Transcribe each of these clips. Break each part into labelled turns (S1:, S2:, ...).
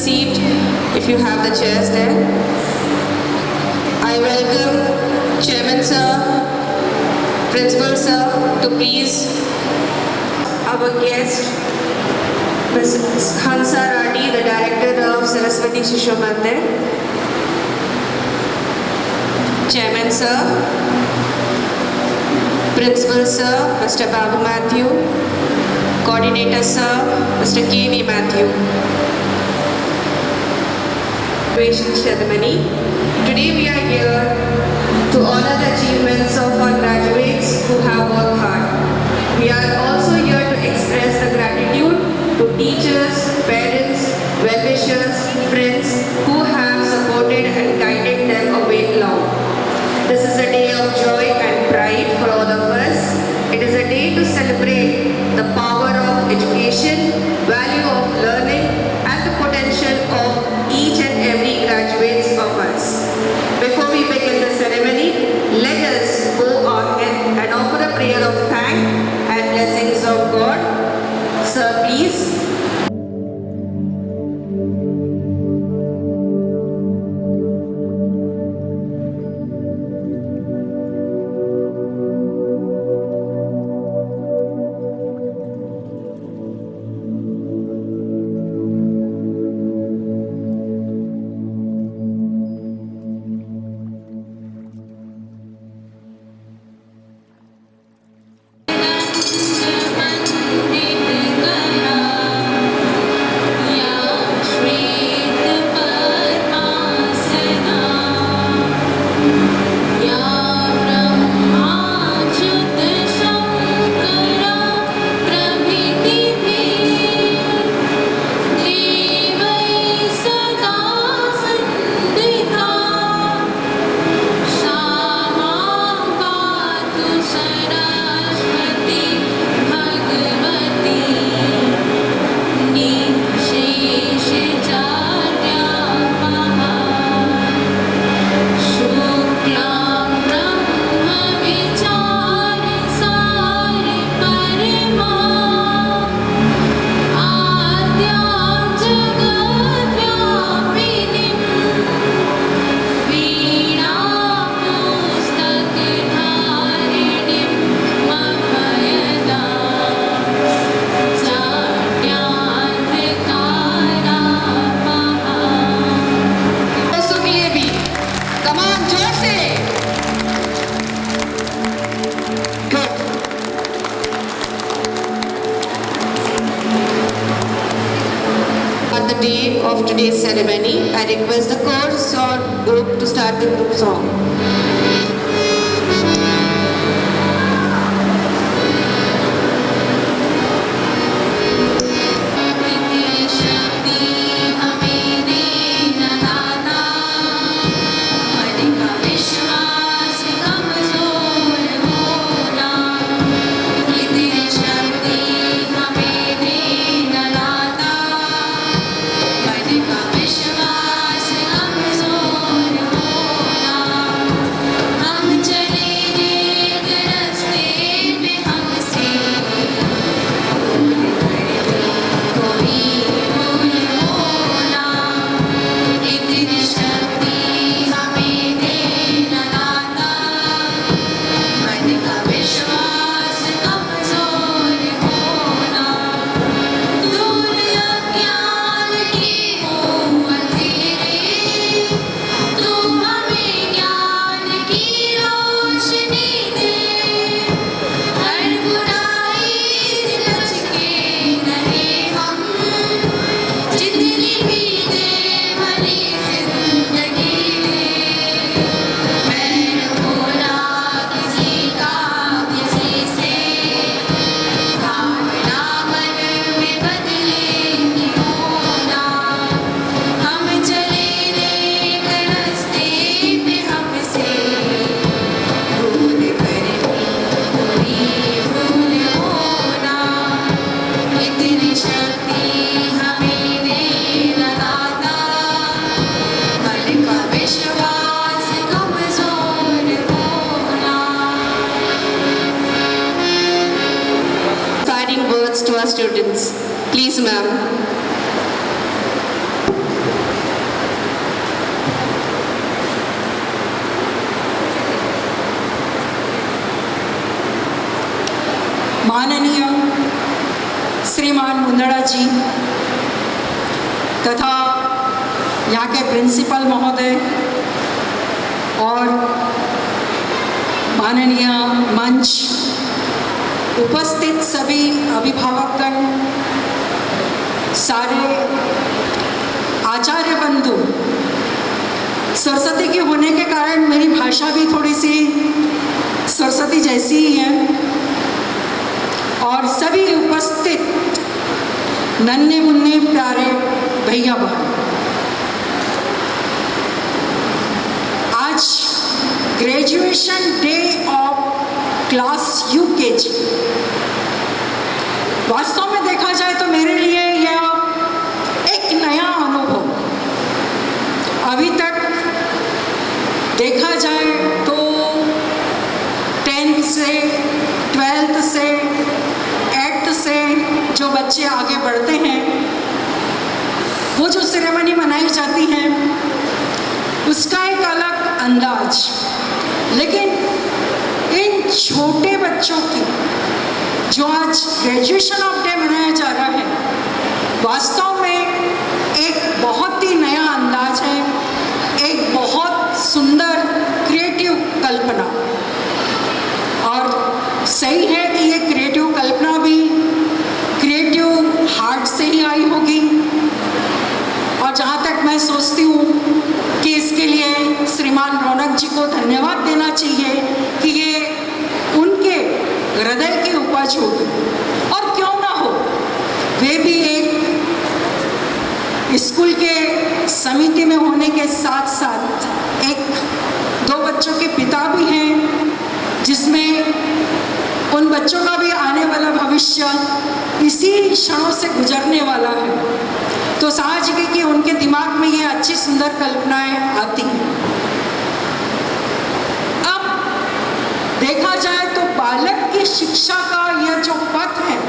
S1: seat if you have the chairs there. I welcome Chairman Sir, Principal Sir to please our guest, Ms. Hansa Radi, the Director of Saraswati Shishu Mandir. Chairman Sir, Principal Sir, Mr. Babu Matthew, Coordinator Sir, Mr. K.V. Matthew. Graduation ceremony. Today we are here to honor the achievements of our graduates who have worked hard. We are also here to express the gratitude to teachers, parents, well-wishers, friends who have supported and guided them a way long. This is a day of joy and pride for all of us. It is a day to celebrate the power of education, value of learning, and the potential of each and every graduates of us. Before we begin the ceremony, let us go ahead and offer a prayer of thanks and blessings of God. Sir, please. Of today's ceremony, I request the chorus or group to start the group song. To our students. Please, ma'am.
S2: माननीय श्रीमान मुंदड़ा जी तथा यहाँ के principal महोदय और माननीय मंच उपस्थित सभी अभिभावकगण, सारे आचार्य बंधु, सरस्वती के होने के कारण मेरी भाषा भी थोड़ी सी सरस्वती जैसी ही है, और सभी उपस्थित नन्हे मुन्ने प्यारे भैया बहन, आज graduation day of class UKG. वास्तव में देखा जाए तो मेरे लिए यह एक नया अनुभव, अभी तक देखा जाए तो 10th से 12th से 8th से जो बच्चे आगे बढ़ते हैं, वो जो सेरेमनी मनाई जाती है उसका एक अलग अंदाज, लेकिन इन छोटे बच्चों की जो आज ग्रेजुएशन ऑफ डे मनाया जा रहा है, वास्तव में एक बहुत ही नया अंदाज है, एक बहुत सुंदर क्रिएटिव कल्पना। और सही है कि ये क्रिएटिव कल्पना भी क्रिएटिव हार्ट से ही आई होगी, और जहाँ तक मैं सोचती हूँ कि इसके लिए श्रीमान रौनक जी को धन्यवाद देना चाहिए कि ये उनके हृदय की उपज होगी। और क्यों ना हो, वे भी एक स्कूल के समिति में होने के साथ साथ एक 2 बच्चों के पिता भी हैं, जिसमें उन बच्चों का भी आने वाला भविष्य इसी क्षणों से गुजरने वाला है। तो साहजिक है कि उनके दिमाग में ये अच्छी सुंदर कल्पनाएं आती हैं। अब देखा जाए तो बालक की शिक्षा का यह जो पथ है,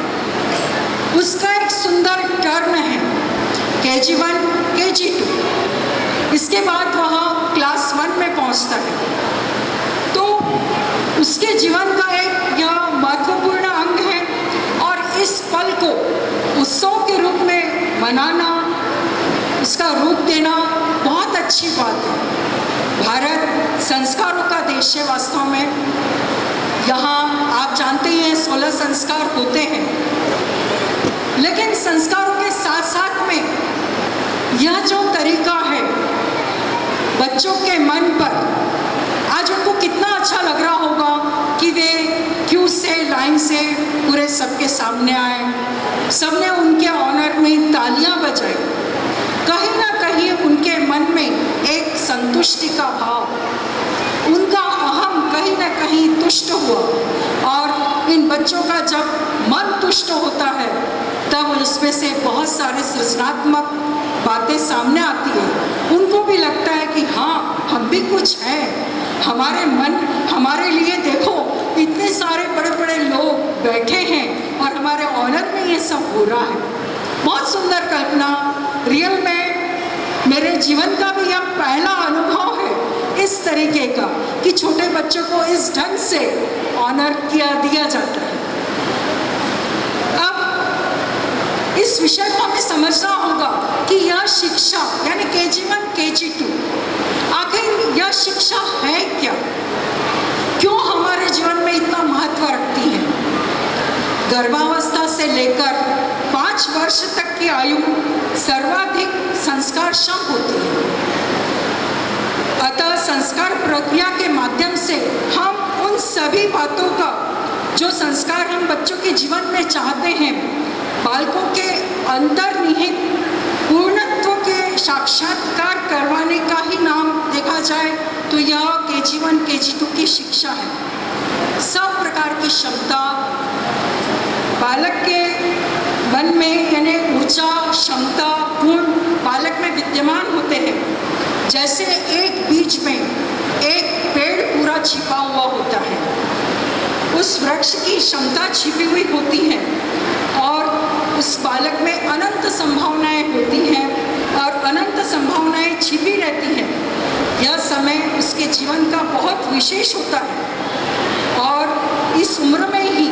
S2: उसका एक सुंदर टर्न है KG1, KG2, इसके बाद वह क्लास 1 में पहुंचता है। तो उसके जीवन का एक यह महत्वपूर्ण अंग है, और इस पल को उत्सव के रूप में मनाना, उसका रूप देना बहुत अच्छी बात है। भारत संस्कारों का देश है वास्तव में। यहाँ आप जानते ही हैं 16 संस्कार होते हैं, लेकिन संस्कारों के साथ साथ में यह जो तरीका है बच्चों के मन पर, आज उनको कितना अच्छा लग रहा होगा कि वे क्यू से लाइन से पूरे सबके सामने आए, सबने उनके ऑनर में तालियां बजाई। कहीं ना कहीं उनके मन में एक संतुष्टि का भाव, उनका अहम कहीं ना कहीं तुष्ट हुआ, और इन बच्चों का जब मन तुष्ट होता है तब उसमें से बहुत सारे सृजनात्मक बातें सामने आती है। उनको भी लगता है कि हाँ, हम भी कुछ हैं, हमारे मन हमारे लिए देखो इतने सारे बड़े बड़े लोग बैठे हैं और हमारे ऑनर में ये सब हो रहा है। बहुत सुंदर कल्पना। रियल में मेरे जीवन का भी यह पहला अनुभव है इस तरीके का कि छोटे बच्चों को इस ढंग से ऑनर दिया जाता है। अब इस विषय को हमें समझना होगा कि यह शिक्षा यानी KG1, KG2, आखिर यह शिक्षा है क्या, क्यों हमारे जीवन में इतना महत्व रखती है। गर्भावस्था से लेकर 5 वर्ष तक की आयु सर्वाधिक संस्कारक्षम होती है। अतः संस्कार प्रक्रिया के माध्यम से हम उन सभी बातों का जो संस्कार हम बच्चों के जीवन में चाहते हैं, बालकों के अंतर्निहित पूर्णत्व के साक्षात्कार करवाने का ही नाम देखा जाए तो यह KG1, KG2 की शिक्षा है। सब प्रकार की क्षमता बालक के मन में यानी ऊर्जा, क्षमता, गुण बालक में विद्यमान होते हैं। जैसे एक बीज में एक पेड़ पूरा छिपा हुआ होता है, उस वृक्ष की क्षमता छिपी हुई होती है और उस बालक में अनंत संभावनाएं होती हैं और अनंत संभावनाएं छिपी रहती हैं। यह समय उसके जीवन का बहुत विशेष होता है और इस उम्र में ही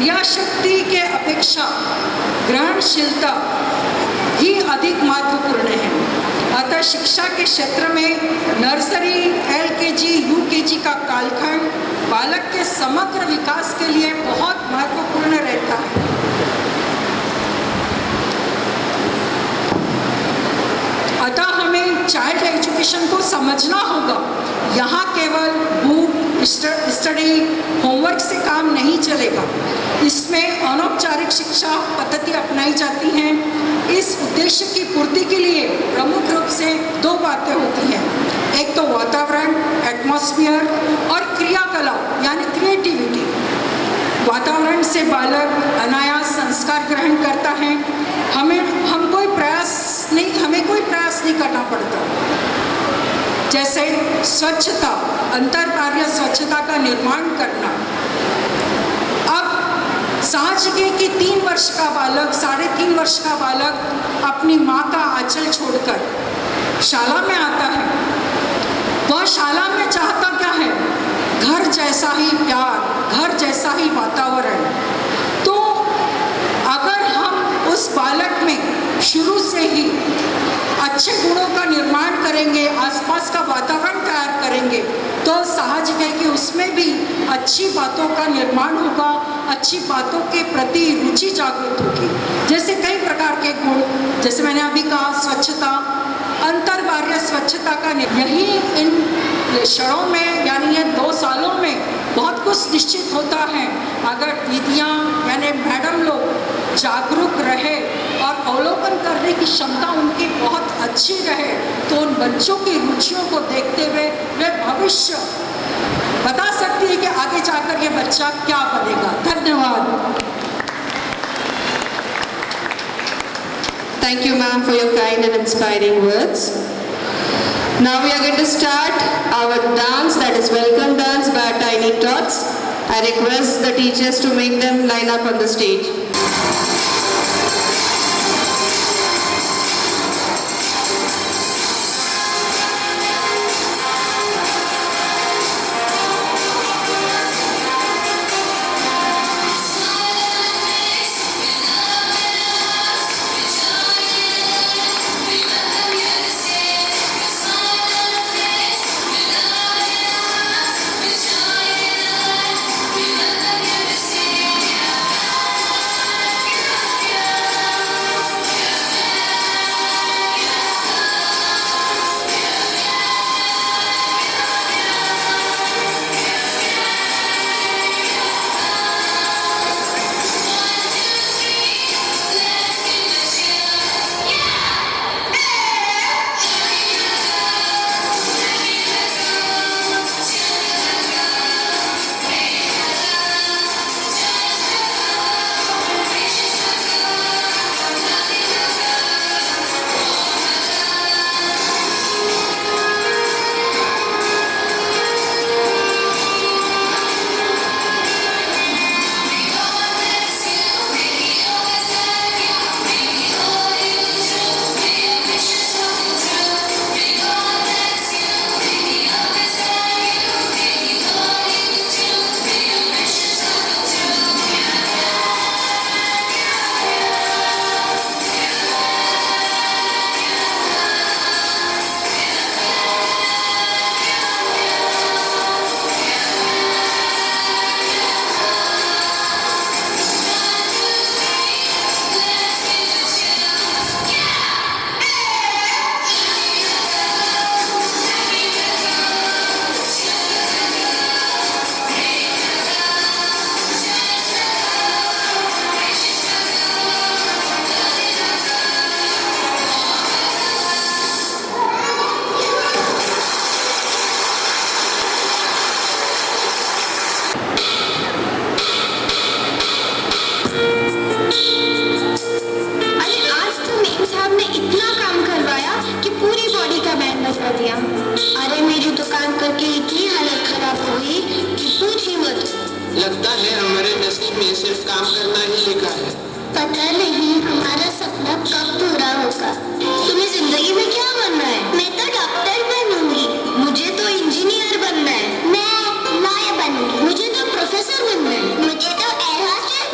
S2: क्रियाशक्ति के अपेक्षा ग्रहणशीलता ही अधिक महत्वपूर्ण है। अतः शिक्षा के क्षेत्र में नर्सरी, LKG, UKG का कालखंड बालक के समग्र विकास के लिए बहुत महत्वपूर्ण रहता है। अतः हमें चाइल्ड एजुकेशन को समझना होगा। यहाँ केवल बुक स्टडी, होमवर्क से काम नहीं चलेगा। इसमें अनौपचारिक शिक्षा पद्धति अपनाई जाती हैं। इस उद्देश्य की पूर्ति के लिए प्रमुख रूप से दो बातें होती हैं। एक तो वातावरण, एटमॉस्फेयर, और क्रियाकलाप यानी क्रिएटिविटी। वातावरण से बालक अनायास संस्कार ग्रहण करता है। हमें कोई प्रयास नहीं करना पड़ता। जैसे स्वच्छता, अंतर्बाह्य स्वच्छता का निर्माण करना। अब समझ गए कि 3 वर्ष का बालक, 3.5 वर्ष का बालक अपनी माँ का आंचल छोड़कर शाला में आता है। वह शाला में चाहता क्या है? घर जैसा ही प्यार, घर जैसा ही वातावरण। तो अगर हम उस बालक में शुरू से ही अच्छे गुणों का निर्माण करेंगे, आसपास का वातावरण तैयार करेंगे, तो सहज है कि उसमें भी अच्छी बातों का निर्माण होगा, अच्छी बातों के प्रति रुचि जागृत होगी। जैसे कई प्रकार के गुण, जैसे मैंने अभी कहा स्वच्छता, अंतर्बाह्य स्वच्छता का यही इन क्षणों में यानी ये 2 सालों में बहुत कुछ निश्चित होता है। अगर दीदियाँ यानी मैडम लोग जागरूक रहे और अवलोकन करने की क्षमता उनकी बहुत अच्छी रहे, तो उन बच्चों की रुचियों को देखते हुए वे भविष्य बता सकती है कि आगे जाकर ये बच्चा क्या बनेगा। धन्यवाद।
S1: Thank you, ma'am, for your kind and inspiring words. Now we are going to start our dance, that is welcome dance by Tiny Tots. I request the teachers to make them line up on the stage.
S3: लगता है हमारे नसीब में सिर्फ काम करना ही लिखा है।
S4: पता नहीं हमारा सपना कब पूरा होगा। तुम्हें जिंदगी में क्या बनना है? मैं तो डॉक्टर बनूंगी। मुझे तो इंजीनियर बनना है। मैं लॉयर बनूंगी। मुझे तो प्रोफेसर बनना है। मुझे तो air hostess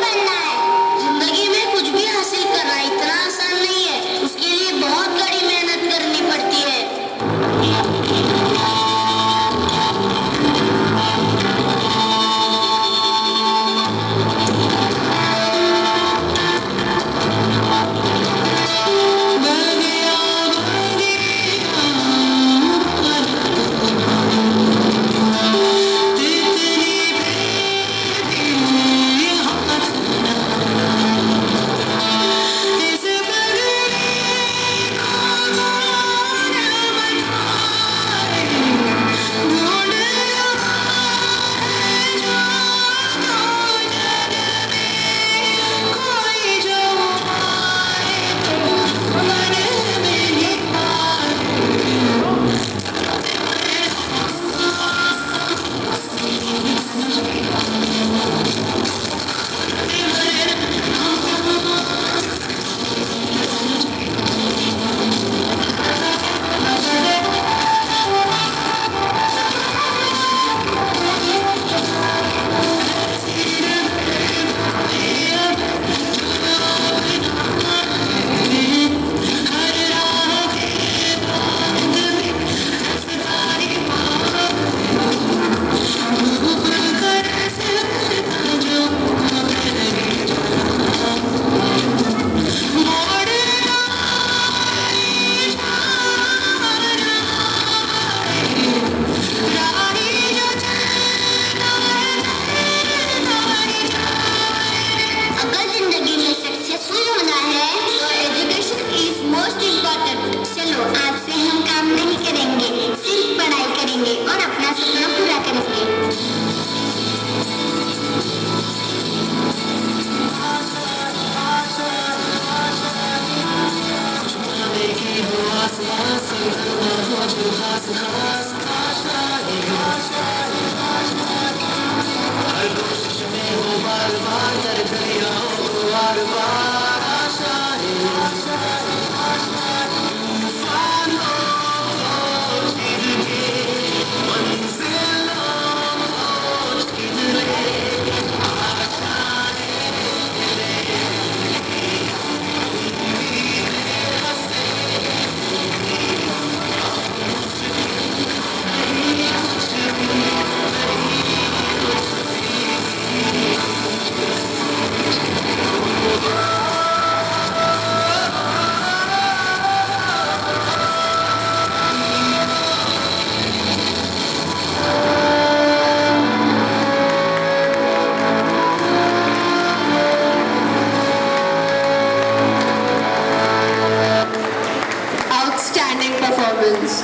S1: Outstanding performance.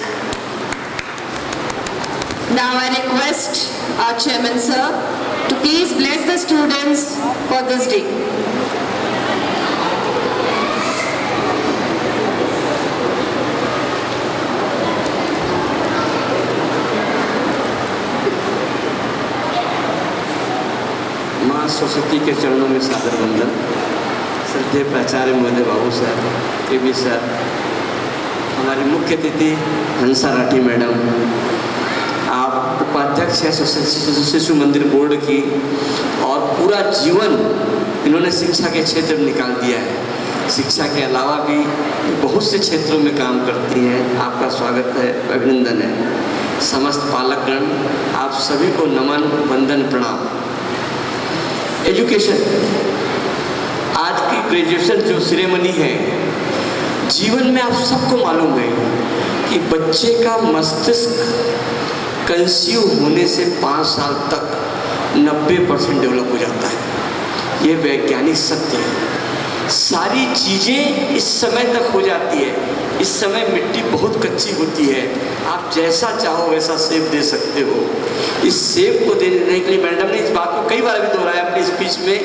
S1: Now I request our chairman sir to please bless the students for this day.
S5: माँ सरस्वती के चरणों में सादर वंदन। श्रद्धेय प्राचार्य महोदय बाबू सर, के सर, हमारी मुख्य अतिथि हंसा राठी मैडम, आप उपाध्यक्ष हैं शिशु मंदिर बोर्ड की, और पूरा जीवन इन्होंने शिक्षा के क्षेत्र में निकाल दिया है। शिक्षा के अलावा भी बहुत से क्षेत्रों में काम करती हैं। आपका स्वागत है, अभिनंदन है। समस्त पालकगण, आप सभी को नमन, वंदन, प्रणाम। एजुकेशन, आज की ग्रेजुएशन जो सेरेमनी है, जीवन में आप सबको मालूम है कि बच्चे का मस्तिष्क कंसीव होने से 5 साल तक 90% डेवलप हो जाता है। ये वैज्ञानिक सत्य है। सारी चीज़ें इस समय तक हो जाती है। इस समय मिट्टी बहुत कच्ची होती है, आप जैसा चाहो वैसा सेब दे सकते हो। इस सेब को देने के लिए मैडम ने इस बात को कई बार भी दोहराया अपनी स्पीच में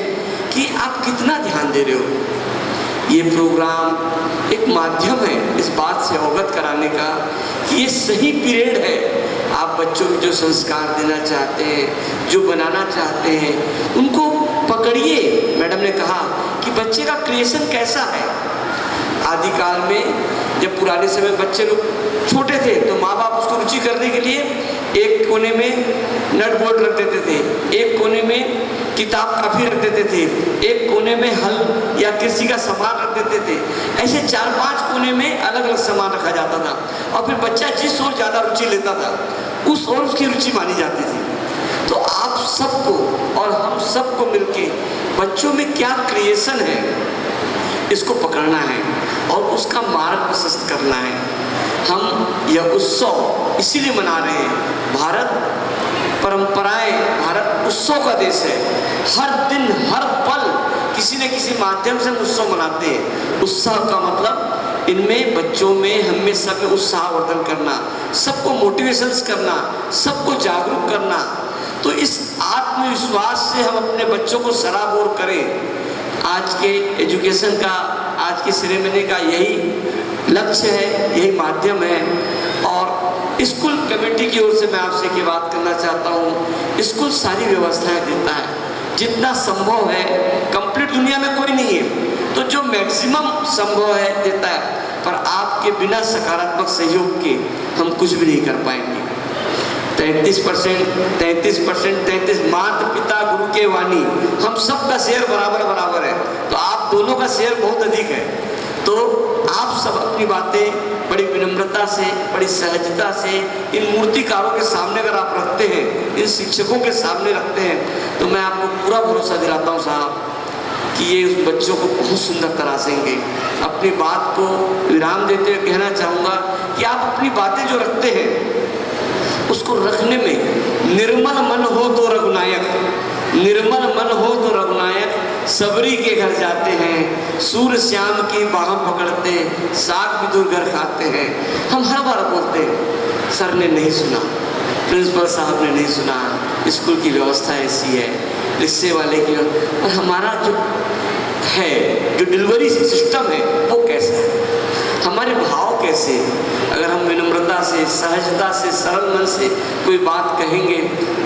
S5: कि आप कितना ध्यान दे रहे हो। ये प्रोग्राम एक माध्यम है इस बात से अवगत कराने का कि ये सही पीरियड है। आप बच्चों को जो संस्कार देना चाहते हैं, जो बनाना चाहते हैं, उनको पकड़िए। मैडम ने कहा कि बच्चे का क्रिएशन कैसा है। आदिकाल में जब पुराने समय बच्चे लोग छोटे थे तो माँ बाप उसको रुचि करने के लिए एक कोने में नट बोल्ट रख देते थे, एक कोने में किताब काफी रख देते थे, एक कोने में हल या कृषि का सामान रख देते थे। ऐसे 4-5 कोने में अलग अलग सामान रखा जाता था और फिर बच्चा जिस ओर ज़्यादा रुचि लेता था उस ओर उसकी रुचि मानी जाती थी। तो आप सबको और हम सबको मिलके बच्चों में क्या क्रिएशन है इसको पकड़ना है और उसका मार्ग प्रशस्त करना है। हम यह उत्सव इसीलिए मना रहे हैं। भारत परंपराएं, भारत उत्सव का देश है। हर दिन हर पल किसी न किसी माध्यम से हम उत्सव मनाते हैं। उत्साह का मतलब इनमें बच्चों में, हमें सब में उत्साहवर्धन करना, सबको मोटिवेशंस करना, सबको जागरूक करना। तो इस आत्मविश्वास से हम अपने बच्चों को सराबोर करें। आज के एजुकेशन का, आज की सेरेमनी का यही लक्ष्य है, यही माध्यम है। और स्कूल कमेटी की ओर से मैं आपसे एक बात करना चाहता हूँ। स्कूल सारी व्यवस्थाएं देता है, जितना संभव है। कंप्लीट दुनिया में कोई नहीं है, तो जो मैक्सिमम संभव है देता है। पर आपके बिना सकारात्मक सहयोग के हम कुछ भी नहीं कर पाएंगे। 33% माता पिता गुरु के वाणी, हम सबका शेयर बराबर बराबर है। तो आप दोनों का शेयर बहुत अधिक है। तो आप सब अपनी बातें बड़ी विनम्रता से, बड़ी सहजता से इन मूर्तिकारों के सामने अगर आप रखते हैं, इन शिक्षकों के सामने रखते हैं, तो मैं आपको पूरा भरोसा दिलाता हूँ साहब कि ये उस बच्चों को बहुत सुंदर तराशेंगे। अपनी बात को विराम देते हुए कहना चाहूँगा कि आप अपनी बातें जो रखते हैं उसको रखने में निर्मल मन हो तो रघुनायक, निर्मल मन हो तो रघुनायक, सबरी के घर जाते हैं, सूर्य श्याम की बाह पकड़ते, साग विदुर घर खाते हैं। हम हर बार बोलते हैं सर ने नहीं सुना, प्रिंसिपल साहब ने नहीं सुना, स्कूल की व्यवस्था ऐसी है, रिक्शे वाले की, और हमारा जो है, जो डिलीवरी सिस्टम है वो कैसा है। हमारे भाव कैसे। अगर हम विनम्रता से, सहजता से, सरल मन से कोई बात कहेंगे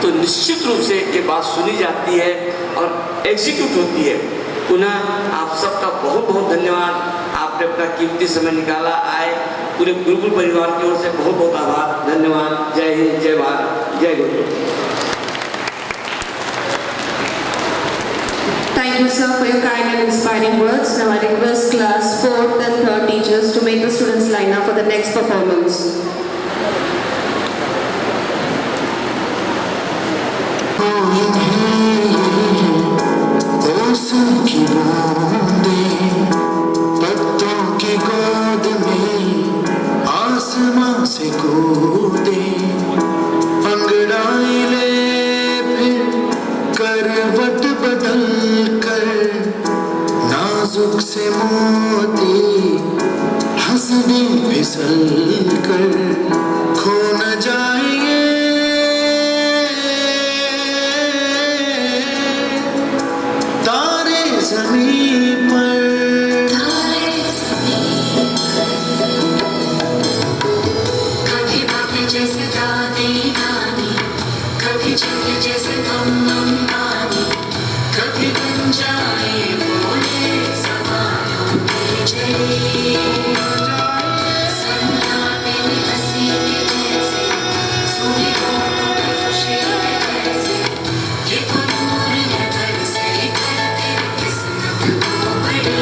S5: तो निश्चित रूप से ये बात सुनी जाती है और एग्जीक्यूट होती है। पुनः आप सबका बहुत बहुत धन्यवाद, आपने अपना कीमती समय निकाला, आए। पूरे गुरुकुल परिवार की ओर से बहुत बहुत आभार, धन्यवाद। जय हिंद, जय भारत, जय गुरु।
S1: Thank you, sir, for your kind and inspiring words. Now I request class 4th and 3rd teachers to make the students line up for the next performance.
S3: मौसम की बूंदें पत्तों की गोद में आसमां से कूदे, अंगड़ाई ले फिर करवट बदल कर, नाजुक से मोती हंस दे फिसल कर, खो न जाएंगे तारे ज़मीन पर।
S6: कभी बातें जैसे दादी नानी, कभी चले जैसे बम पानी, कभी बन जाए बोले सवालों की जड़ी, सन्नाटे में हंसी के जैसे, सुनी होठों में खुशी के जैसे, ये तो नूर है बरसे करते किस्मत को बड़ी।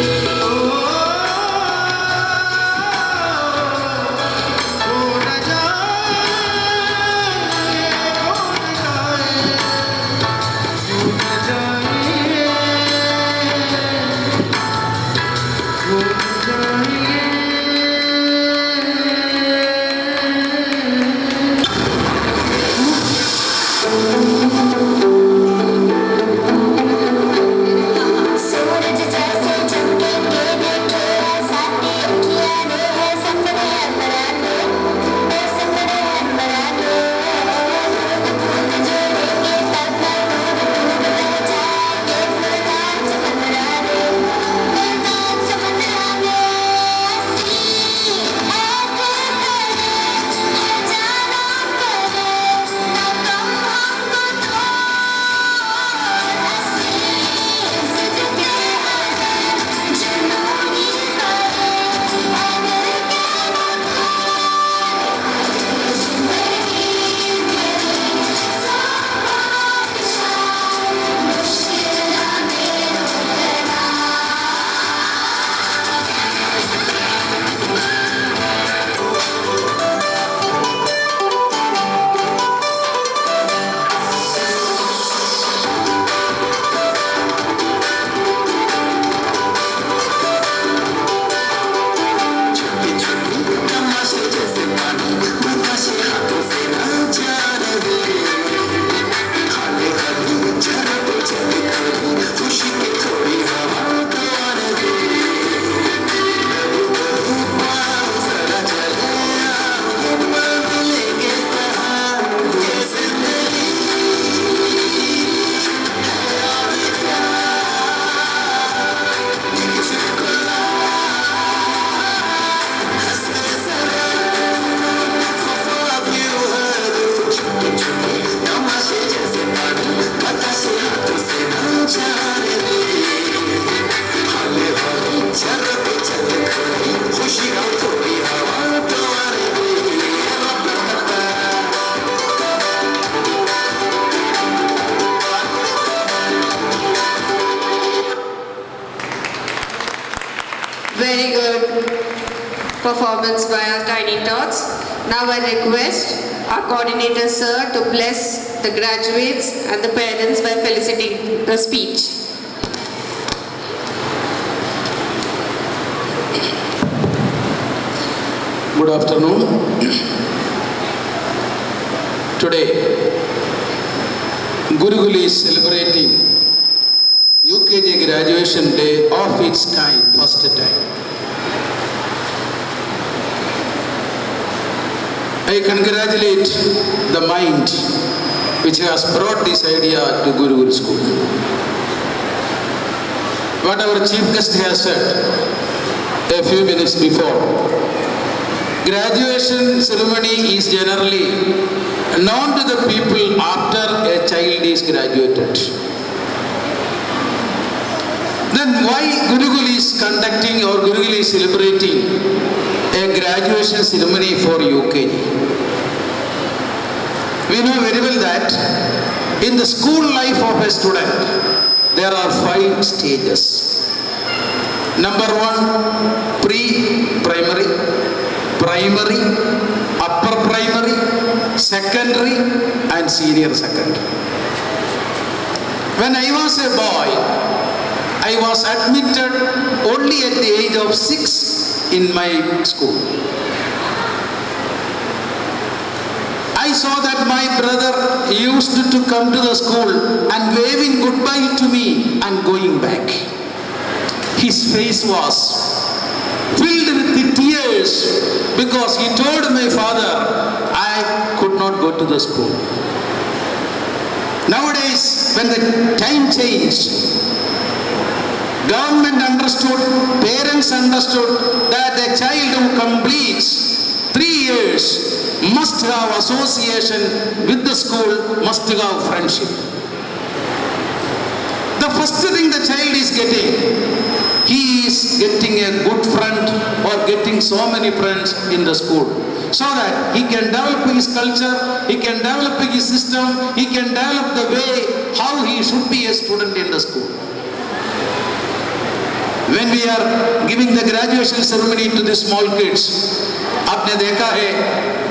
S4: सूरज जैसे चमकेंगे देखे ऐसा तेरे किया रे है सपने अमराने, है सपने अमराने, दूध जोड़ेंगे तब ना दूध बह जाएंगे, फुलदार चमन राने, फुलदार चमन राने। हंसी है दिल करे, है जाना करे, ना गम हमको दो, हंसी जिद के आगे जुनूनी करे, अगर के ना खोए जिंदगी मेरी सामान शान मुश्किल में रोकना।
S3: तमाशे जैसे पानी बताशे हाथों से ना जाने दे, खाली खाली झलक चली खड़ी खुशी की थोड़ी हवा तो आने दे, जरा चले आओ लेके पहाड़ ये जिंदगी तमाशे जैसे पानी बताशे हाथों से ना जाने दे, हाले हाले झलक चले खड़ी खुशी की थोड़ी हवा तो आने दे।
S1: Very good performance by our tiny tots. Now I request our coordinator sir to bless the graduates and the parents by felicitating the speech.
S7: Good afternoon. Today, Gurukul is celebrating UKG graduation day of its kind, first time. I congratulate the mind which has brought this idea to Gurukul school. What our chief guest has said, a few minutes before. Graduation ceremony is generally known to the people after a child is graduated. Then why Gurukul is conducting or Gurukul is celebrating a graduation ceremony for UKG? We know very well that in the school life of a student, there are 5 stages. Number 1, pre-primary, primary, upper primary, secondary and senior secondary. When I was a boy, I was admitted only at the age of 6 in my school. I saw that my brother used to come to the school and waving goodbye to me and going back. His face was filled with tears because he told my father, I could not go to the school. Nowadays, when the time changed, government understood, parents understood that the child who completes 3 years must have association with the school, must have friendship. The first thing the child is getting, he is getting a good friend or getting so many friends in the school, so that he can develop his culture, he can develop his system, he can develop the way how he should be a student in the school. When we are giving the graduation ceremony to the small kids, आपने देखा है,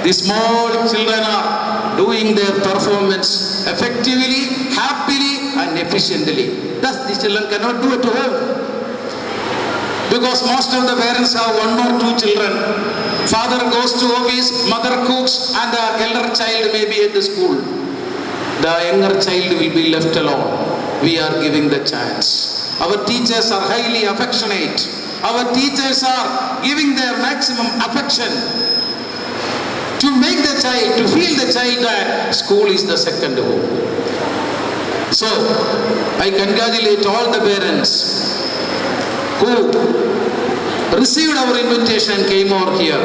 S7: the small children are doing their performance effectively, happily and efficiently. Thus the children cannot do it at home. Because most of the parents have 1 or 2 children. Father goes to office, mother cooks and the elder child may be at the school. The younger child will be left alone. We are giving the chance. Our teachers are highly affectionate. Our teachers are giving their maximum affection to make the child, to feel the child that school is the second home. So, I congratulate all the parents who received our invitation and came over here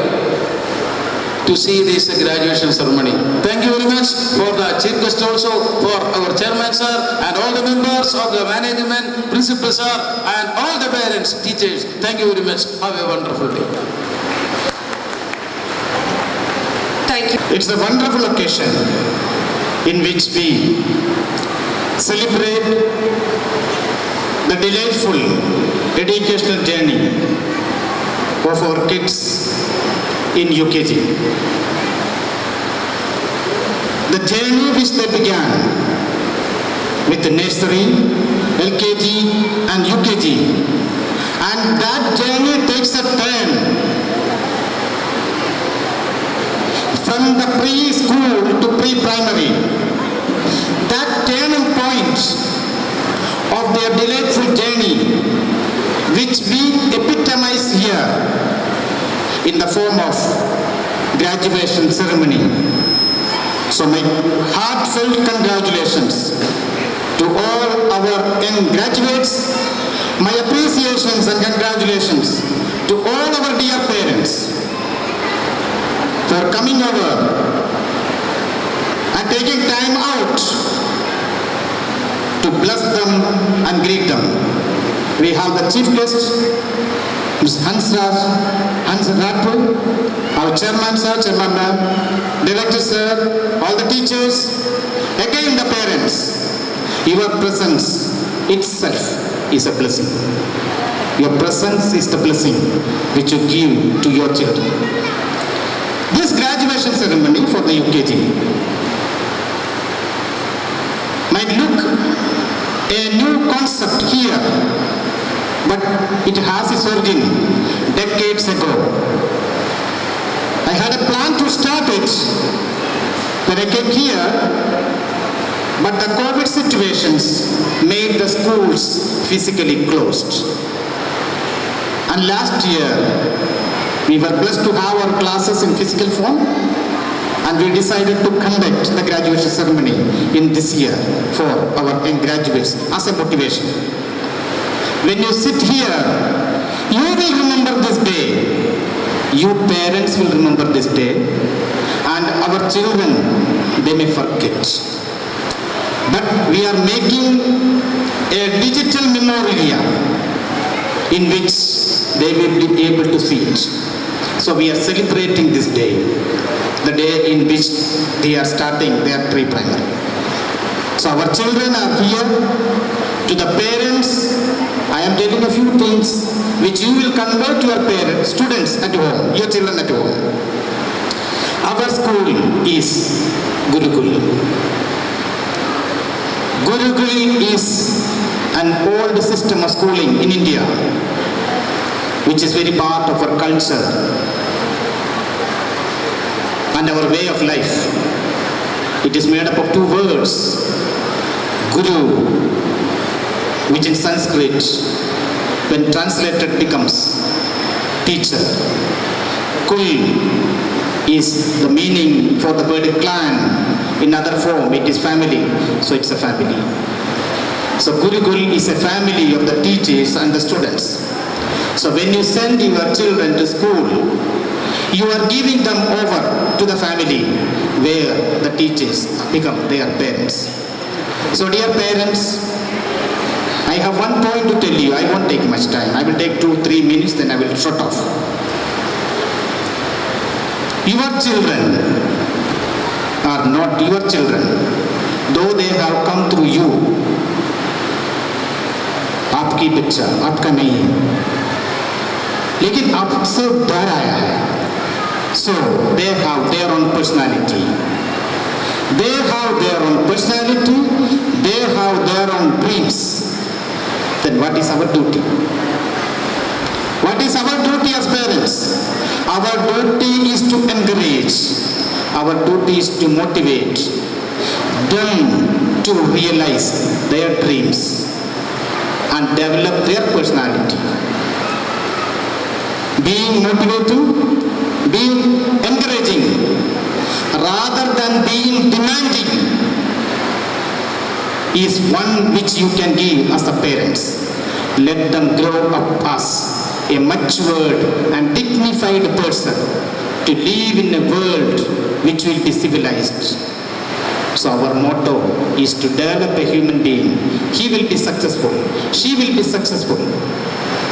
S7: to see this graduation ceremony. Thank you very much for the chief guest also, for our chairman sir and all the members of the management, principal sir and all the parents, teachers. Thank you very much. Have a wonderful day.
S1: Thank you.
S8: It's a wonderful occasion in which we celebrate the delightful educational journey of our kids in UKG. The journey which they began with the nursery, LKG and UKG, and that journey takes a turn from the preschool to pre-primary. That turning point of their delightful journey, which we epitomize here in the form of graduation ceremony. So my heartfelt congratulations to all our young graduates. My appreciations and congratulations to all our dear parents for coming over and taking time out to bless them and greet them. We have the chief guest, Ms. Hans Radpur, our chairman sir, chairman ma'am, director sir, all the teachers, again the parents. Your presence itself is a blessing. Your presence is the blessing which you give to your children. This graduation ceremony for the UKG might look a new concept here, but it has its origin decades ago. I had a plan to start it when I came here, but the COVID situations made the schools physically closed. And last year, we were blessed to have our classes in physical form, and we decided to conduct the graduation ceremony in this year for our young graduates as a motivation. When you sit here, you will remember this day. You parents will remember this day. And our children, they may forget. But we are making a digital memorial in which they will be able to see it. So we are celebrating this day, the day in which they are starting their pre-primary. So our children are here. To the parents, I am telling a few things which you will convey to your parents, students at home, your children at home. Our school is Gurukul. Gurukul is an old system of schooling in India, which is very part of our culture and our way of life. It is made up of two words, Guru, which in Sanskrit, when translated, becomes teacher. Kul is the meaning for the word clan. In other form, it is family. So it's a family. So Gurukul is a family of the teachers and the students. So when you send your children to school, you are giving them over to the family where the teachers become their parents. So dear parents, I have one point to tell you. I won't take much time. I will take 2-3 minutes, then I will shut off. Your children are not your children, though they have come through you. आपकी बच्चा आपका नहीं है, लेकिन आपसे बाहर आया है. So they have their own personality. They have their own personality. They have their own dreams. Then what is our duty? What is our duty as parents? Our duty is to encourage. Our duty is to motivate them to realize their dreams and develop their personality. Being motivating, being encouraging, rather than being demanding, is one which you can give as the parents. Let them grow up as a matured and dignified person to live in a world which will be civilized. So our motto is to develop a human being. He will be successful. She will be successful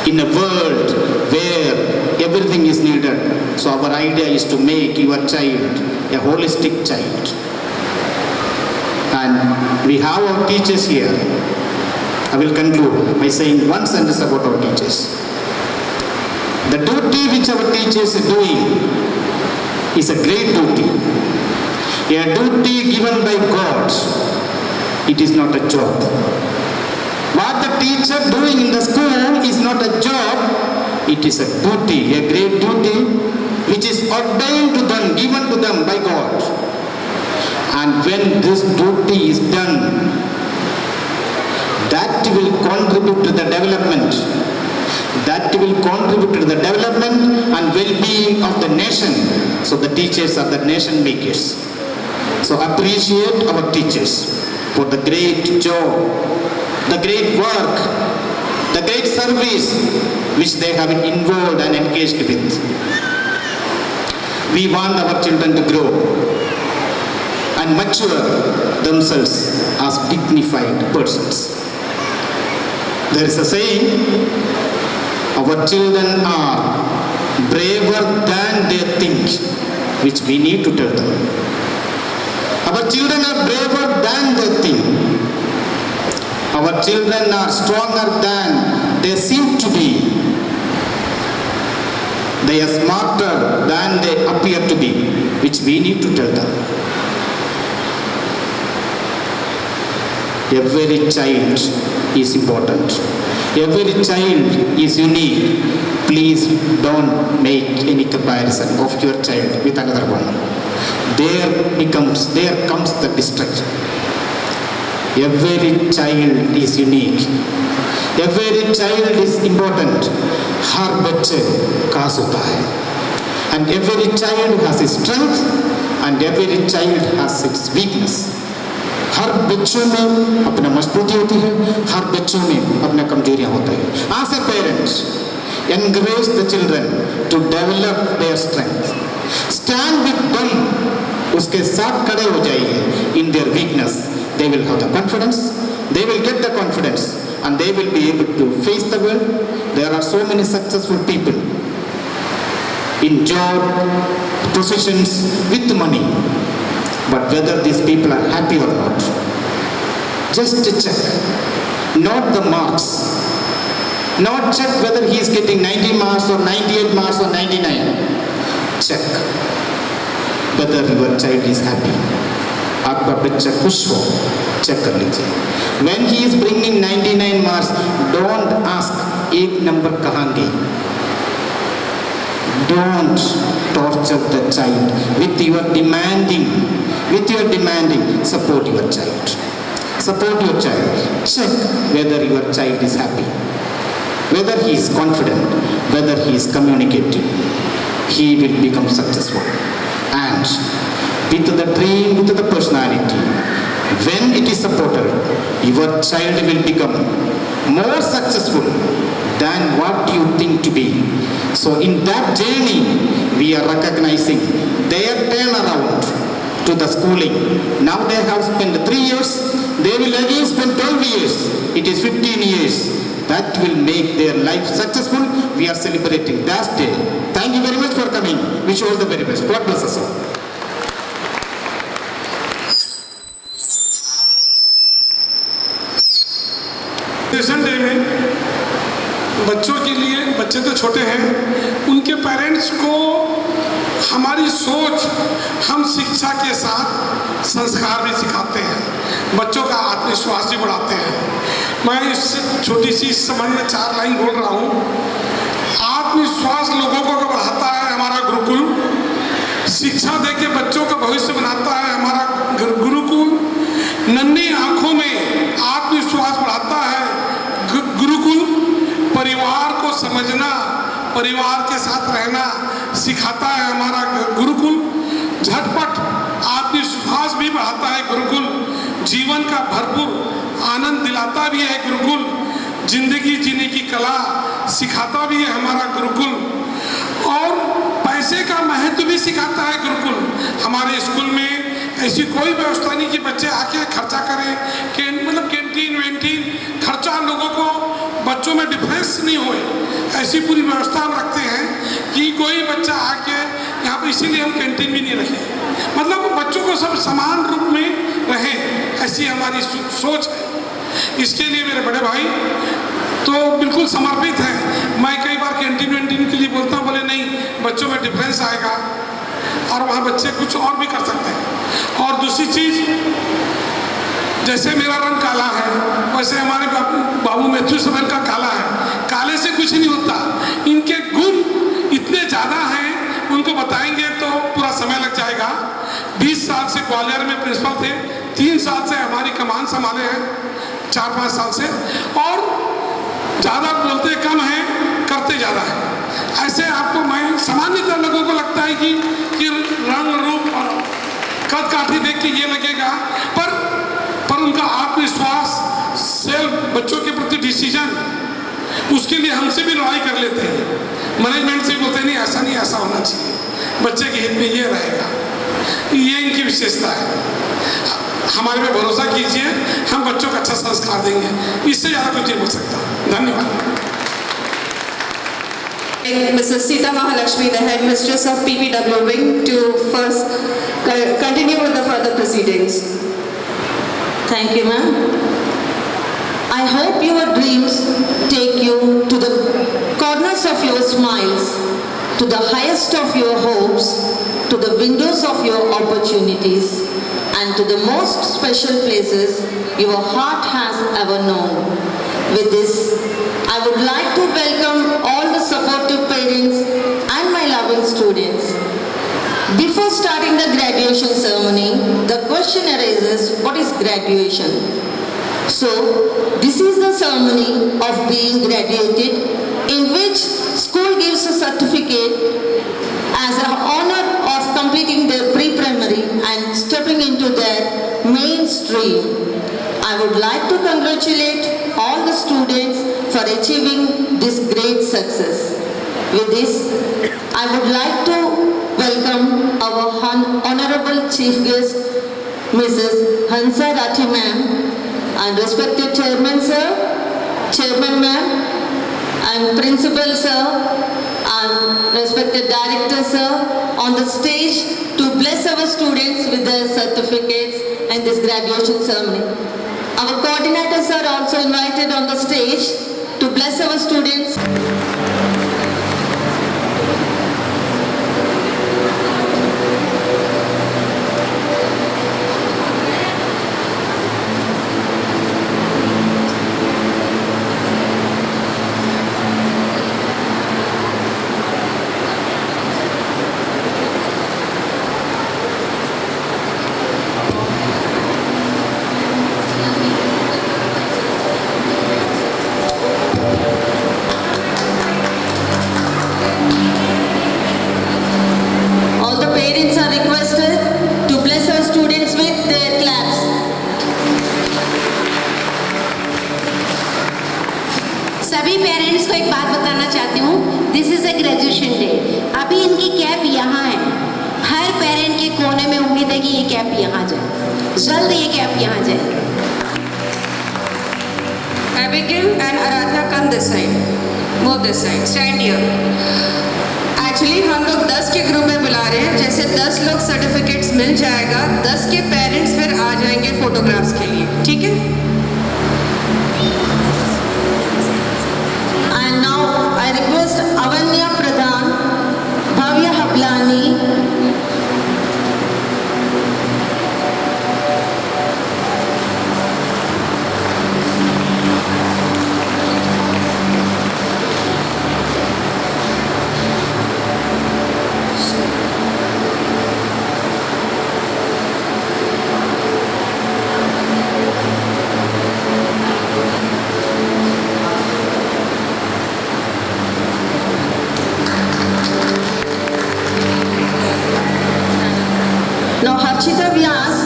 S8: in a world where everything is needed. So our idea is to make your child a holistic child. And we have our teachers here. I will conclude by saying one sentence about our teachers. The duty which our teachers are doing is a great duty. A duty given by God. It is not a job. What the teacher doing in the school is not a job. It is a duty, a great duty which is ordained to them, given to them by God. And when this duty is done, that will contribute to the development. That will contribute to the development and well-being of the nation. So the teachers are the nation makers. So appreciate our teachers for the great job, the great work, the great service which they have been involved and engaged with. We want our children to grow and mature themselves as dignified persons. There is a saying, our children are braver than they think, which we need to tell them. Our children are braver than they think. Our children are stronger than they seem to be. They are smarter than they appear to be, which we need to tell them. Every child is important. Every child is unique. Please don't make any comparison of your child with another one. There comes the destruction. Every child is unique. Every child is important. हर बच्चे खास होता है. And every child has its strength and every child has its weakness. हर बच्चों में अपना मजबूती होती है, हर बच्चों में अपना कमजोरियां होती है. As a parent, Encourage the children to develop their strength. Stand with them. उसके साथ खड़े हो जाइए. In their weakness, they will have the confidence. They will get the confidence, and they will be able to face the world. There are so many successful people in job, positions, with money. But whether these people are happy or not, just to check. Not the marks. Not check whether he is getting 90 marks or 98 marks or 99. Check whether your child is happy. आपका बच्चा खुश हो, check कर लीजिए. When he is bringing 99 marks, don't ask एक number कहाँ गई. Don't torture the child with your demanding. Support your child. Support your child. Check whether your child is happy, whether he is confident, whether he is communicative. He will become successful. And with the dream, with the personality, when it is supported, your child will become more successful than what you think to be. So in that journey, we are recognizing their turnaround to the schooling. Now they have spent 3 years, they will again spend 12 years. It is 15 years. That will make their life successful. We are celebrating that day. Thank you very much for coming. Wish you all the very best. God bless us all.
S9: Education day में बच्चों के लिए, बच्चे तो छोटे हैं, उनके parents को हमारी सोच, हम शिक्षा के साथ संस्कार भी सिखाते हैं, बच्चों का आत्मविश्वास भी बढ़ाते हैं. मैं इस छोटी सी इस संबंध में 4 लाइन बोल रहा हूँ. आत्मविश्वास लोगों को बढ़ाता है हमारा गुरुकुल. शिक्षा दे के बच्चों का भविष्य बनाता है हमारा गुरुकुल. नन्ही आंखों में आत्मविश्वास बढ़ाता है गुरुकुल. परिवार को समझना, परिवार के साथ रहना सिखाता है हमारा गुरुकुल. झटपट आत्मविश्वास भी बढ़ाता है गुरुकुल. जीवन का भरपूर आनंद दिलाता भी है गुरुकुल. जिंदगी जीने की कला सिखाता भी है हमारा गुरुकुल. और पैसे का महत्व भी सिखाता है गुरुकुल. हमारे स्कूल में ऐसी कोई व्यवस्था नहीं कि बच्चे आके खर्चा करें. मतलब कैंटीन वेंटीन खर्चा लोगों को, बच्चों में डिफरेंस नहीं होए, ऐसी पूरी व्यवस्था हम रखते हैं कि कोई बच्चा आके यहाँ पर, इसीलिए हम कैंटीन भी नहीं रखे. मतलब बच्चों को सब समान रूप में रहे, ऐसी हमारी सोच है. इसके लिए मेरे बड़े भाई तो बिल्कुल समर्पित हैं. मैं कई बार कैंटीन वेंटीन के लिए बोलता हूँ, बोले नहीं, बच्चों में डिफरेंस आएगा और वहाँ बच्चे कुछ और भी कर सकते हैं. और दूसरी चीज़, जैसे मेरा रंग काला है, वैसे हमारे बाबू मैथ्यू रंग का काला है. काले से कुछ नहीं होता. इनके गुण इतने ज़्यादा हैं, उनको बताएंगे तो पूरा समय लग जाएगा. 20 साल से ग्वालियर में प्रिंसिपल थे, 3 साल से हमारी कमान संभाले हैं, 4-5 साल से. और ज़्यादा बोलते कम हैं, करते ज़्यादा है. ऐसे आपको, मैं सामान्यतः लोगों को लगता है कि रंग रूप और कद काठी देख के ये लगेगा, पर उनका आत्मविश्वास, सेल्फ, बच्चों के प्रति डिसीजन, उसके लिए हमसे भी लड़ाई कर लेते हैं. मैनेजमेंट से बोलते नहीं, ऐसा नहीं, ऐसा होना चाहिए, बच्चे के हित में ये रहेगा. ये इनकी विशेषता है. हमारे पे भरोसा कीजिए, हम बच्चों को अच्छा संस्कार देंगे. इससे ज़्यादा कुछ नहीं बोल सकता. धन्यवाद.
S1: Mrs. Sita Mahalakshmi, the headmistress of PPW wing, to first continue with the further proceedings.
S10: Thank you, ma'am. I hope your dreams take you to the corners of your smiles, to the highest of your hopes, to the windows of your opportunities, and to the most special places your heart has ever known. With this, I would like to welcome all the supportive parents and my loving students. Before starting the graduation ceremony, the question arises, what is graduation? So, this is the ceremony of being graduated, in which school gives a certificate as an honor of completing their pre-primary and stepping into their mainstream. I would like to congratulate all the students for for achieving this great success. With this, I would like to welcome our Honorable Chief Guest, Mrs. Hansa Rathi ma'am, and respected Chairman sir, Chairman ma'am, and Principal sir, and respected Director sir, on the stage to bless our students with their certificates and this graduation ceremony. Our coordinators are also invited on the stage to bless our students. All the parents are requested to bless our students with their claps.
S11: सभी parents को एक बात बताना चाहती हूँ, this is a graduation day. अभी इनकी cap यहाँ है, हर पेरेंट के कोने में उम्मीद है कि ये कैप यहाँ जाए, जल्द ये कैप यहाँ जाए।
S1: Abigail and Aradhya, come this side. Move this side. Stand here. Actually हम लोग 10 के ग्रुप में बुला रहे हैं, जैसे 10 लोग सर्टिफिकेट्स मिल जाएगा, 10 के पेरेंट्स फिर आ जाएंगे फोटोग्राफ्स के लिए, ठीक है?
S10: And now I request Avanya Pradhan, Bhavya Hablani, now Harshita Vyas,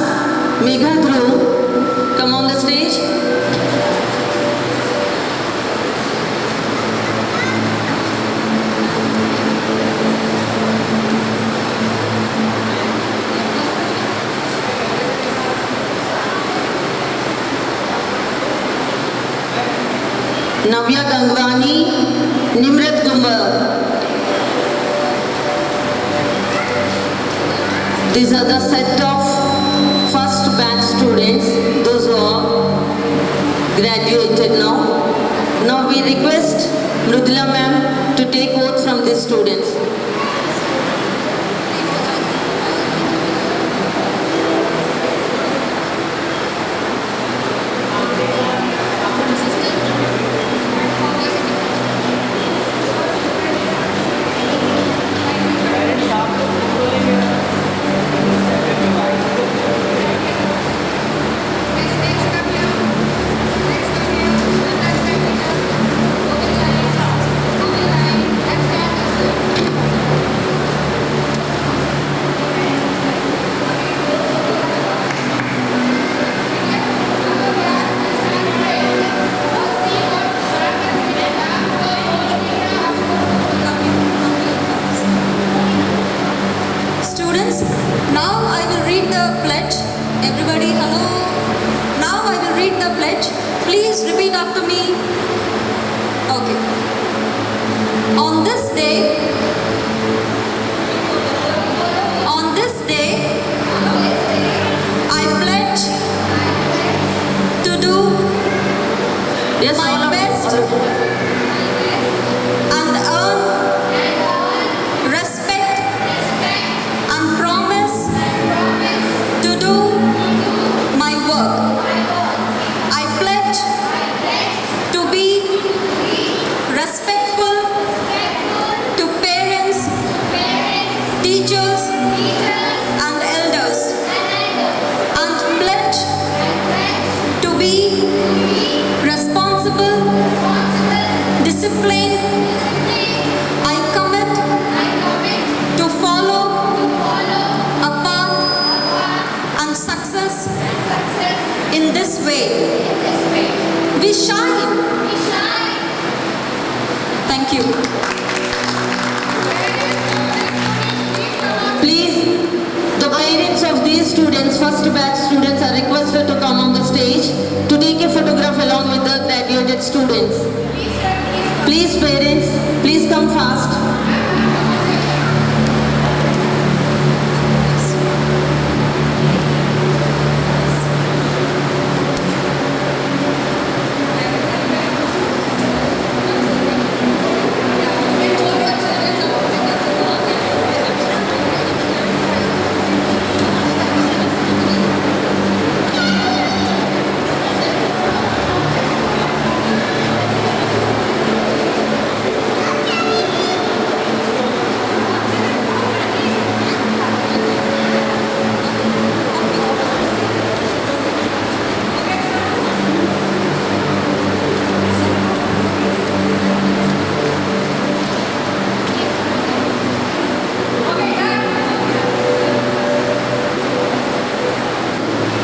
S10: Megha Dhruv, come on the stage. Navya Gangwani, Nimrat Gumbar. These are the set of first batch students, those who are graduated now. Now we request Mrudula ma'am to take oath from these students.
S12: Students, now I will read the pledge. Everybody, hello. Now I will read the pledge. Please repeat after me. Okay. On this day, I pledge to do my best and earn respect and promise to do my work. I pledge to be respectful to parents, teachers and elders, and pledge to be responsible, disciplined. I commit to follow a path and success in this way. We shine Thank you.
S10: Please, the parents of these students, first batch students, are requested to come on the stage to take a photograph along with the graduated students. Please, parents, please come fast.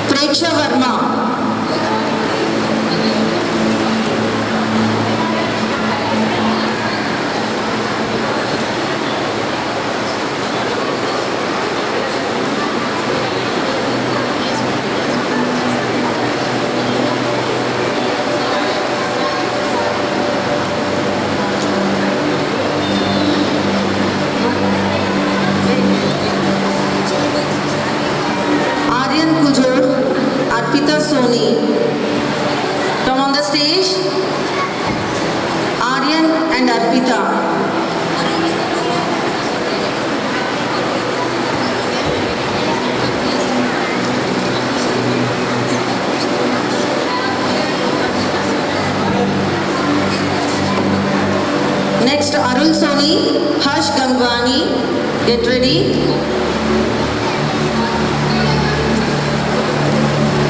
S10: Preksha Verma. Aryan Kujor, Arpita Soni. Come on the stage. Aryan and Arpita. Next, Arul Soni, Harsh Gangwani. Get ready.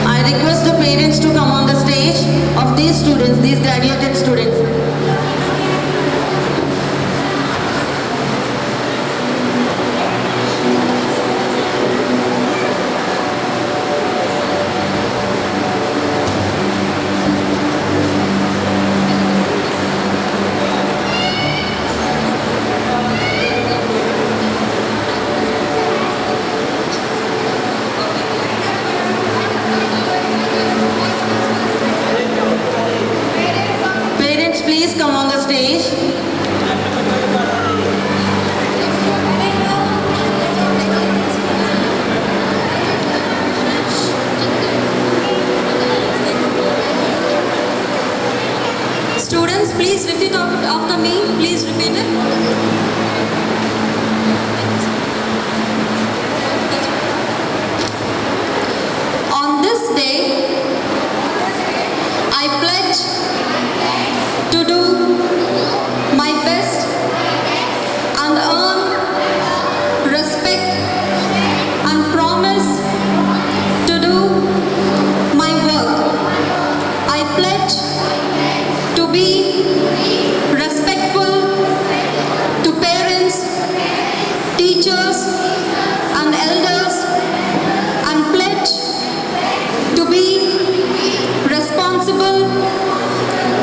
S10: I request the parents to come on the stage of these students, these graduated students. Parents, please come on the stage.
S12: Students, please repeat after me. Please repeat it. On this day, I pledge to do my best and earn respect and promise to do my work. I pledge to be respectful to parents, teachers and elders, and pledge to be responsible,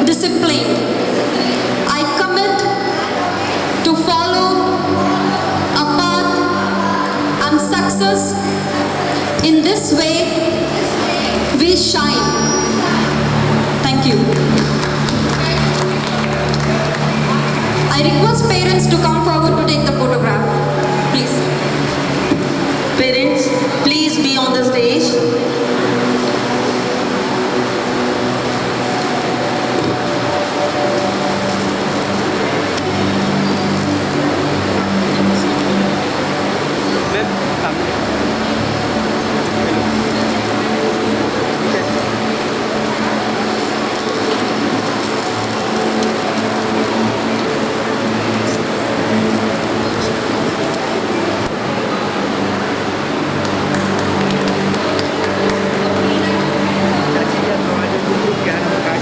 S12: disciplined. I commit to follow a path and success. In this way, we shine. Thank you. I request parents to come forward to take the photograph. Please.
S10: Parents, please be on the stage.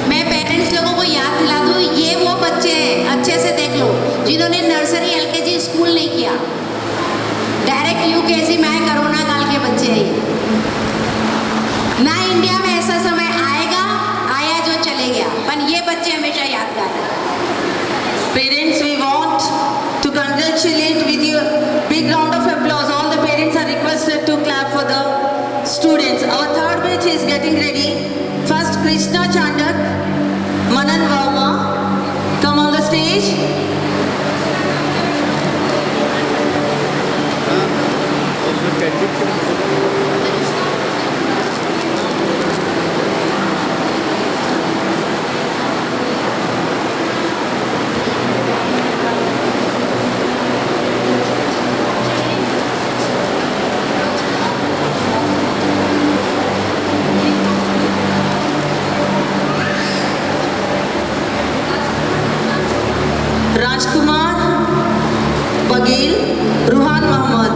S11: मैं parents लोगों को याद दिला दूँ, ये वो बच्चे हैं, अच्छे से देख लो, जिन्होंने नर्सरी एलकेजी स्कूल नहीं किया, डायरेक्ट यूकेजी में कोरोना काल के बच्चे हैं ये। ना इंडिया में ऐसा समय आएगा, आया जो चले गया, पर ये बच्चे हमेशा यादगार हैं।
S10: Parents, Students, our third batch is getting ready. First, Krishna Chandak, Manan Verma, come on the stage. Rajkumar, Bagil, Ruhan Muhammad.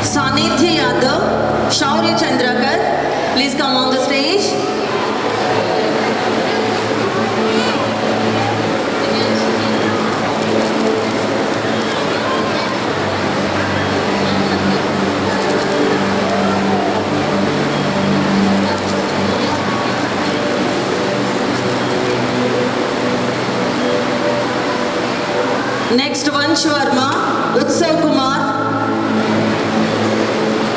S10: Sanidhya Yadav, Shaurya Chandrakar, please come on the stage. Next one, Sharma,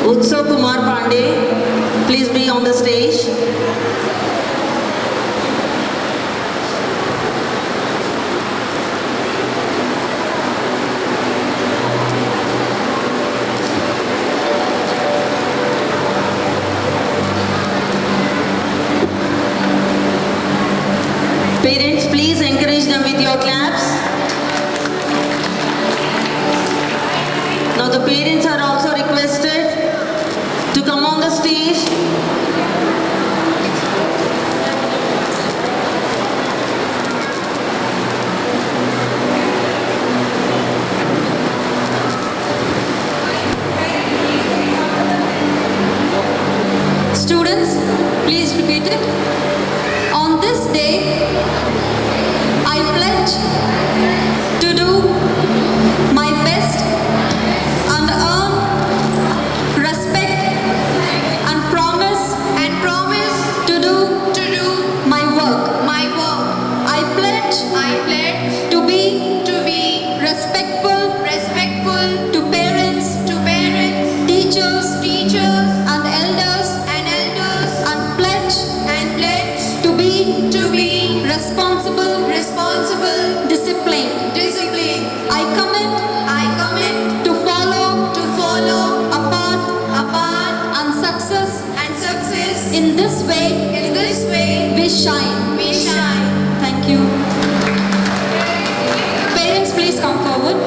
S10: Utsav Kumar Pandey, please be on the stage. Parents, please encourage them with your claps. Now the parents are also requested to come on the stage.
S12: Students, please repeat it. On this day, I pledge to do my best and earn respect and promise to do my work. I pledge to be respectful to parents, teachers and elders, and pledge to be responsible, disciplined. I commit to follow a path and success. In this way, we shine. Thank you. Parents, please come forward.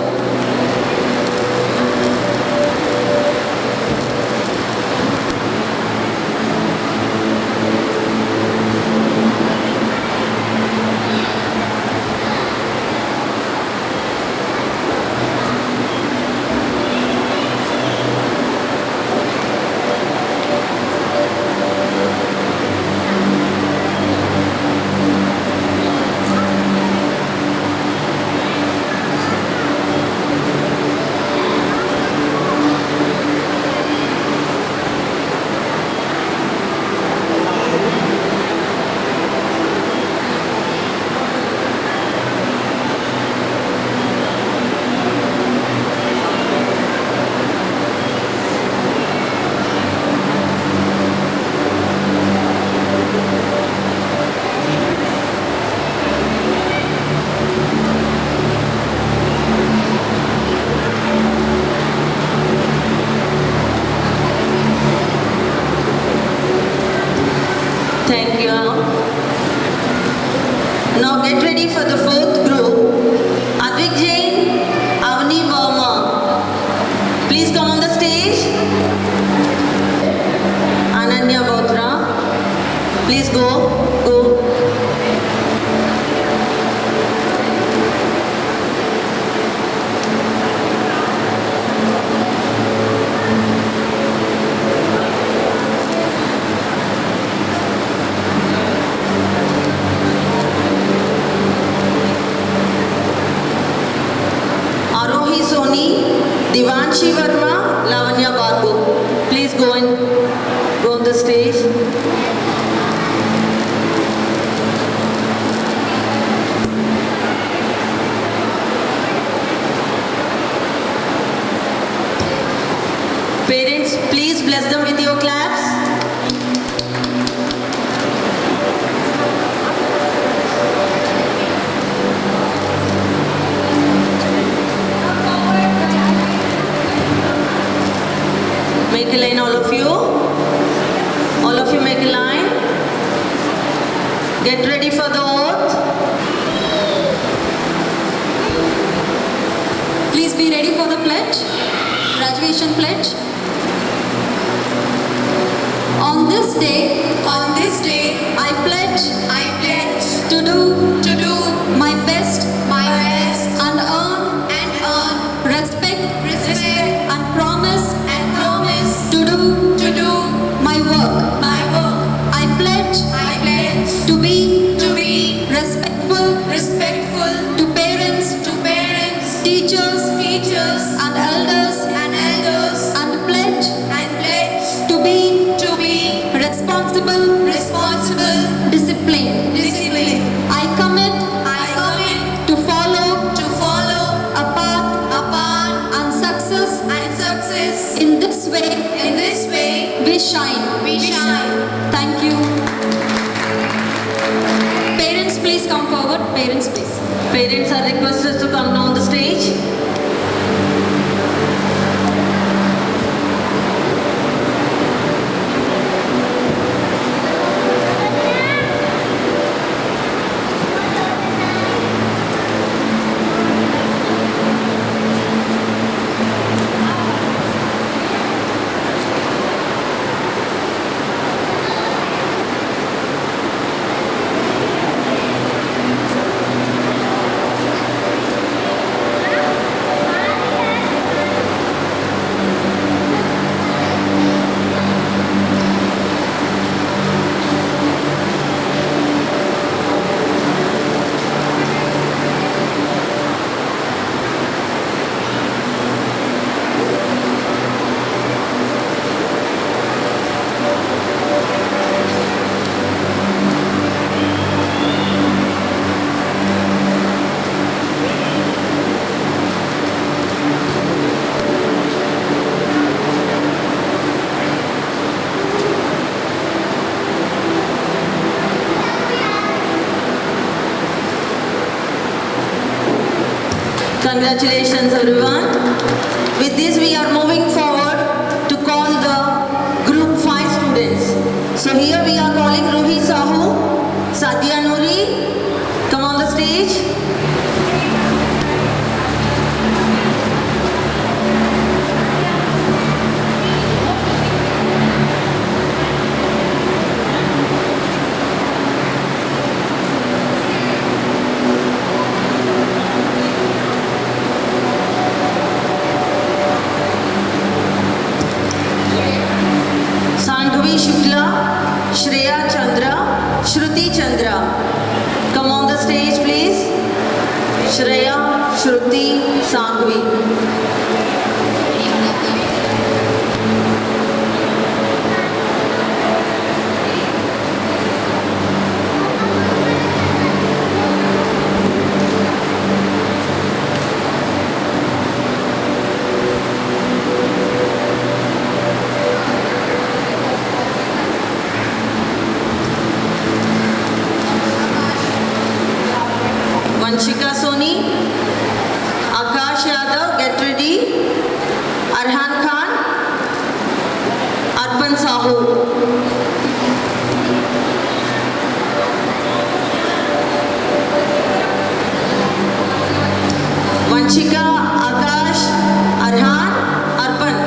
S10: Thank you all. Now get ready for the fourth group. Advik Jain, Avni Verma. Please come on the stage. Ananya Botra. Please go. Divanshi Verma, Lavanya Babu. Please go on the stage. Parents, please bless them with your claps. Make a line, all of you. All of you make a line. Get ready for the oath.
S12: Please be ready for the pledge, graduation pledge. On this day, I pledge to do my best, and earn respect, and promise to do my work. I pledge to be respectful to parents, teachers, and elders, and pledge to be responsible, disciplined. I commit to follow a path and success. In this way, we shine. Thank you. Parents, please come forward. Parents, please.
S10: Parents are requested to come down the stage. Congratulations everyone. With this we are moving forward to call the group 5 students. So here we are calling Ruhi Sahu, Sadia Noori, come on the stage. Sandhvi Shukla, Shreya Chandra, Shruti Chandra. Come on the stage please. Shreya, Shruti, Sandhvi. Vanshika Soni, Akash Yadav, get ready. Arhan Khan, Arpan Sahu. Vanshika, Akash, Arhan, Arpan.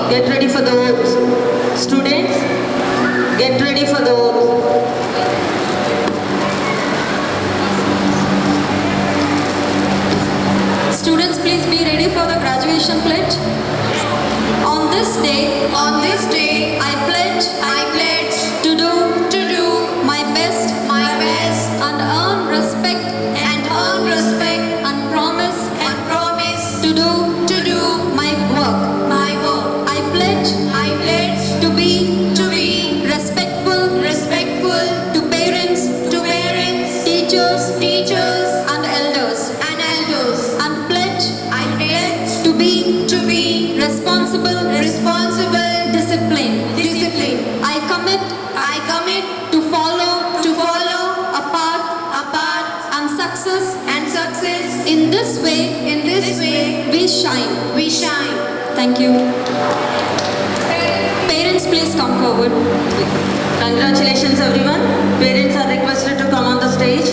S10: get ready for the oath. Students, get ready for the oath.
S12: Students, please be ready for the graduation pledge. On this day, I pledge to do my best, and earn respect, and promise to do my work. I pledge to be respectful to parents, teachers, and elders, and pledge to be responsible, disciplined. I commit to follow a path and success. In this way, we shine. Thank you. Parents, please come forward.
S10: Congratulations everyone. Parents are requested to come on the stage.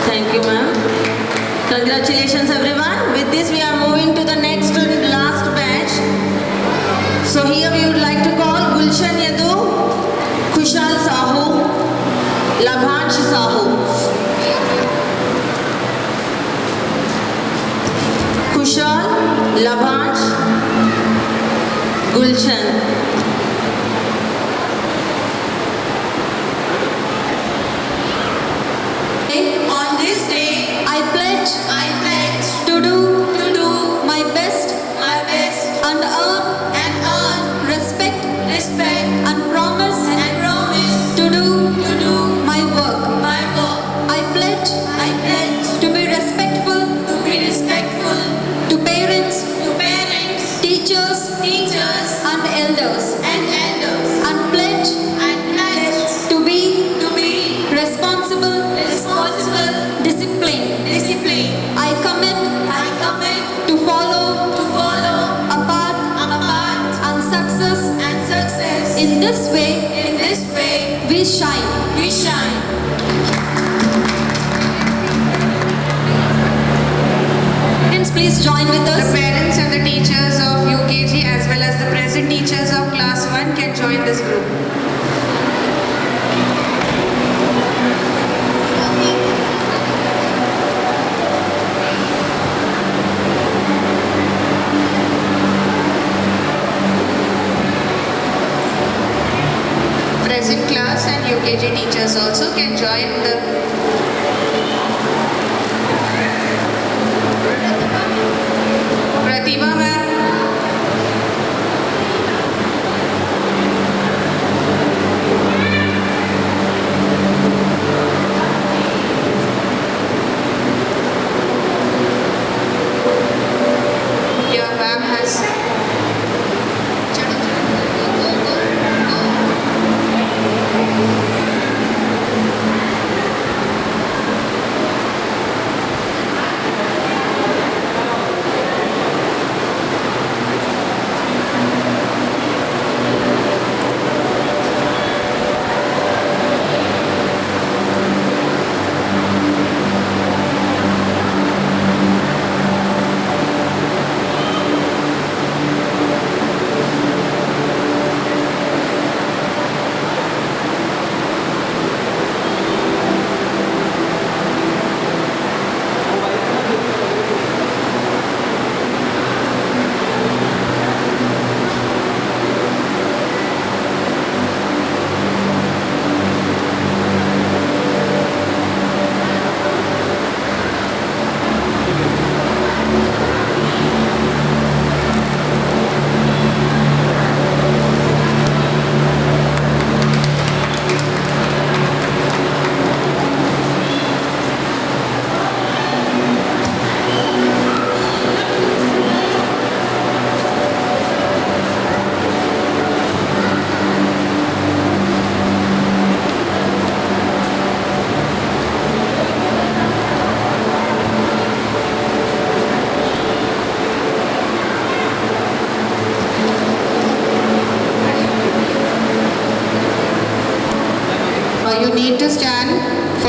S10: Thank you, ma'am. Congratulations, everyone. With this, we are moving to the next and last batch. So here we would like to call Gulshan Yadu, Kushal Sahu, Labhansh Sahu. Kushal, Labhansh, Gulshan.
S12: On this day, I pledge to do my best, and earn respect, and promise to do my work. I pledge to be respectful to parents, teachers, and elders, and pledge to be responsible, disciplined. I commit to follow a path and success. In this way, we shine. Parents, please join with us.
S1: The parents and the teachers of UKG as well as the present teachers of class 1 can join this group. Present class and UKG teachers also can join the Pratibha ma'am. Your ma'am has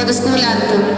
S11: the school anthem.